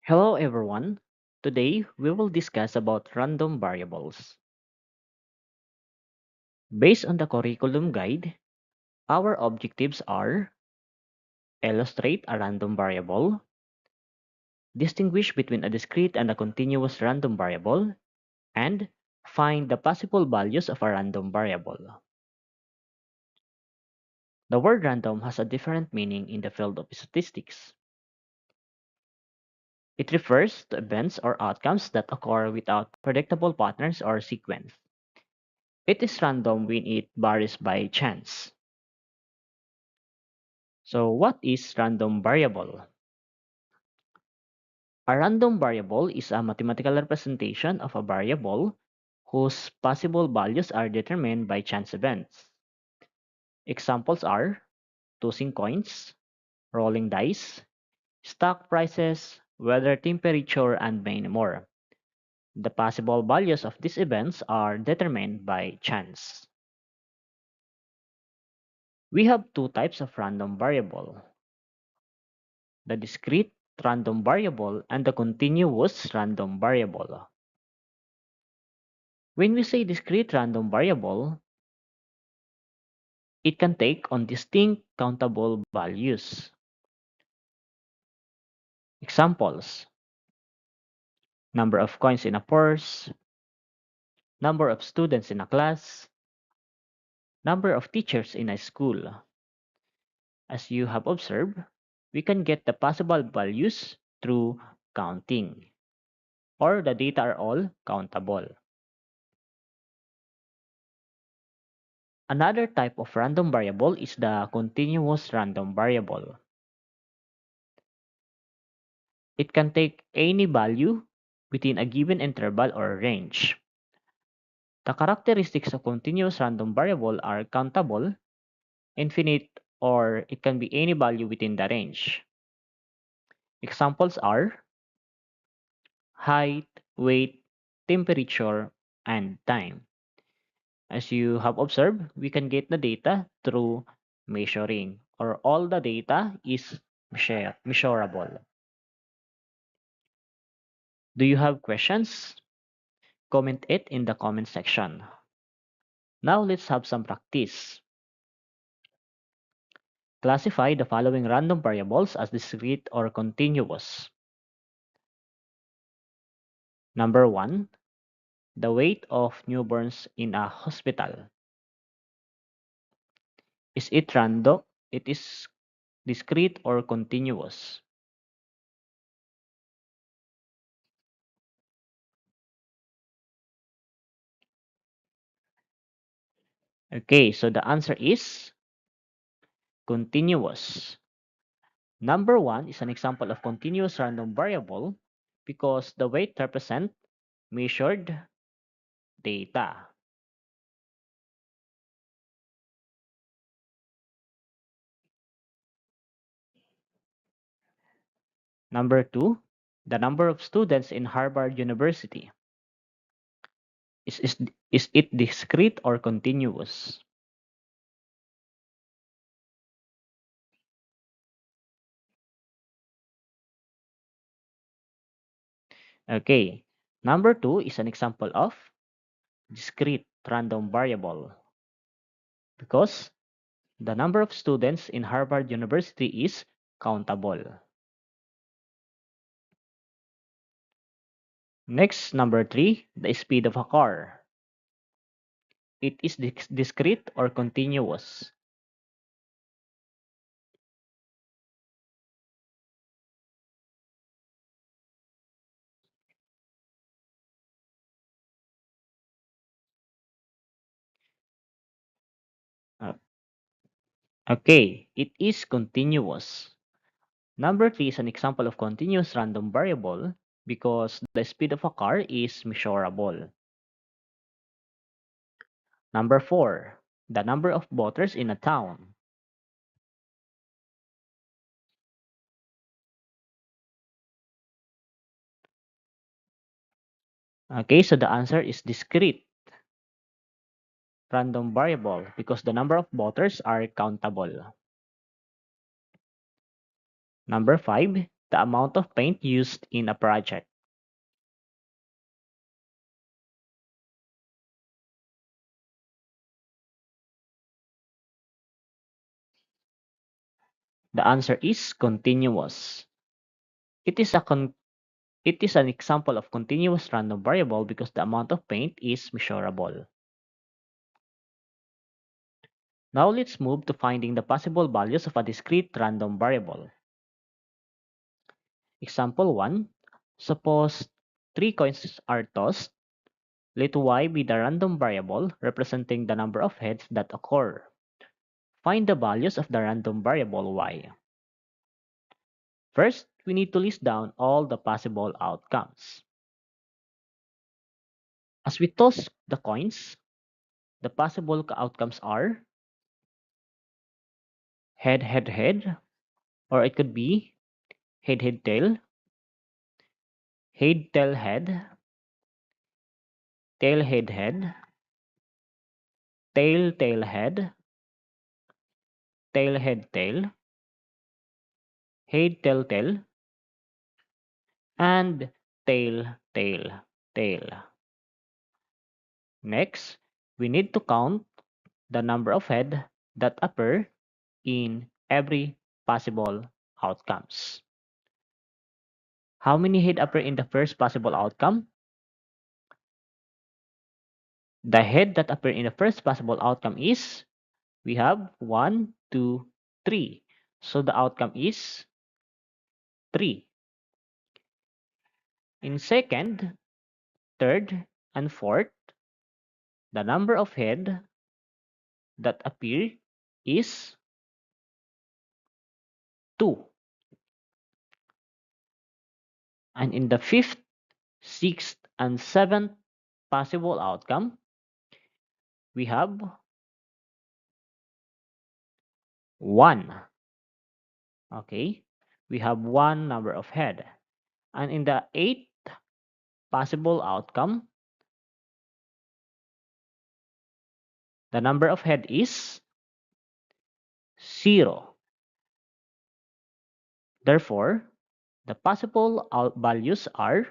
Hello everyone. Today we will discuss about random variables. Based on the curriculum guide, our objectives are illustrate a random variable, distinguish between a discrete and a continuous random variable, and find the possible values of a random variable. The word random has a different meaning in the field of statistics. It refers to events or outcomes that occur without predictable patterns or sequence. It is random when it varies by chance. So what is random variable? A random variable is a mathematical representation of a variable whose possible values are determined by chance events. Examples are tossing coins, rolling dice, stock prices, weather temperature, and many more. The possible values of these events are determined by chance. We have two types of random variable: the discrete random variable and the continuous random variable. When we say discrete random variable, it can take on distinct countable values. Examples: number of coins in a purse, number of students in a class, number of teachers in a school. As you have observed, we can get the possible values through counting, or the data are all countable. Another type of random variable is the continuous random variable. It can take any value within a given interval or range. The characteristics of continuous random variable are countable, infinite, or it can be any value within the range. Examples are height, weight, temperature, and time. As you have observed, we can get the data through measuring, or all the data is measurable. Do you have questions? Comment it in the comment section. Now let's have some practice. Classify the following random variables as discrete or continuous. Number 1, the weight of newborns in a hospital. Is it random? It is discrete or continuous? Okay, so the answer is continuous. Number 1 is an example of continuous random variable because the weight represents measured data. Number 2, the number of students in Harvard University. Is, is, is it discrete or continuous? Okay, number 2 is an example of discrete random variable because the number of students in Harvard University is countable. Next, number 3, the speed of a car. It is discrete or continuous? Uh, okay, it is continuous. Number 3 is an example of continuous random variable because the speed of a car is measurable. Number 4, the number of voters in a town. Okay, so the answer is discrete random variable because the number of voters are countable. Number 5, the amount of paint used in a project? The answer is continuous. It is a it is an example of continuous random variable because the amount of paint is measurable. Now let's move to finding the possible values of a discrete random variable. Example 1. Suppose 3 coins are tossed. Let y be the random variable representing the number of heads that occur. Find the values of the random variable y. First, we need to list down all the possible outcomes. As we toss the coins, the possible outcomes are head, head, head, or it could be head, head, tail, head, tail, head, tail, head, head, tail, tail, head, tail, head, tail, head, tail, tail, and tail, tail, tail. Next, we need to count the number of head that appear in every possible outcomes. How many head appear in the first possible outcome? The head that appear in the first possible outcome is, we have 1, 2, 3. So the outcome is 3. In second, third, and fourth, the number of head that appear is 2. And in the fifth, sixth, and seventh possible outcome, we have 1. Okay, we have 1 number of head. And in the eighth possible outcome, the number of head is 0. Therefore, the possible values are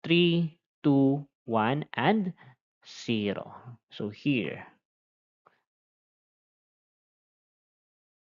3, 2, 1, and 0. So here,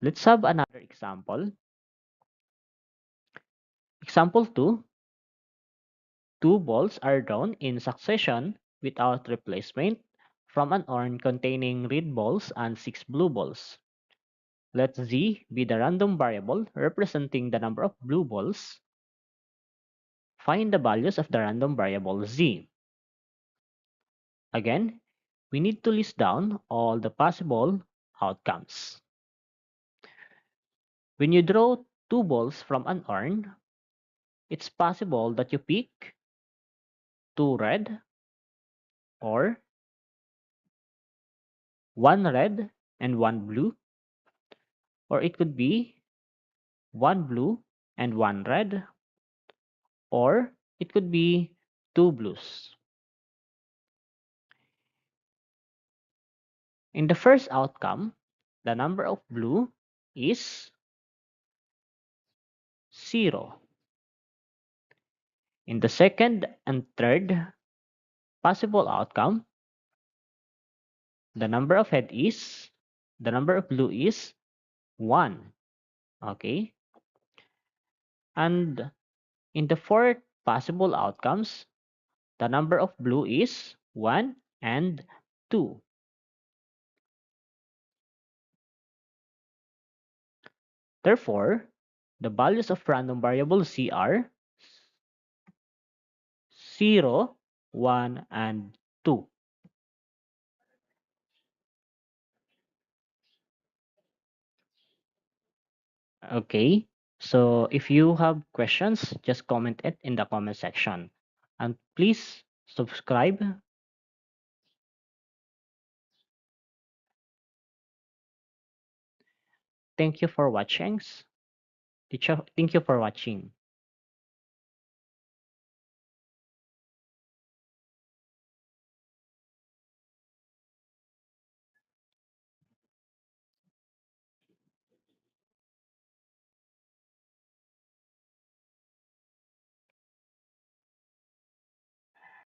let's have another example. Example 2, 2 balls are drawn in succession without replacement from an urn containing red balls and 6 blue balls. Let z be the random variable representing the number of blue balls. Find the values of the random variable z. Again, we need to list down all the possible outcomes. When you draw 2 balls from an urn, it's possible that you pick 2 red or 1 red and 1 blue, or it could be 1 blue and 1 red, or it could be 2 blues. In the first outcome, the number of blue is 0. In the second and third possible outcome, the number of head is, the number of blue is 1. Okay? And in the fourth possible outcomes, the number of blue is 1 and 2. Therefore, the values of random variable C are 0, 1, and 2. Okay, so if you have questions, just comment it in the comment section. And please subscribe. Thank you for watching. Thank you for watching.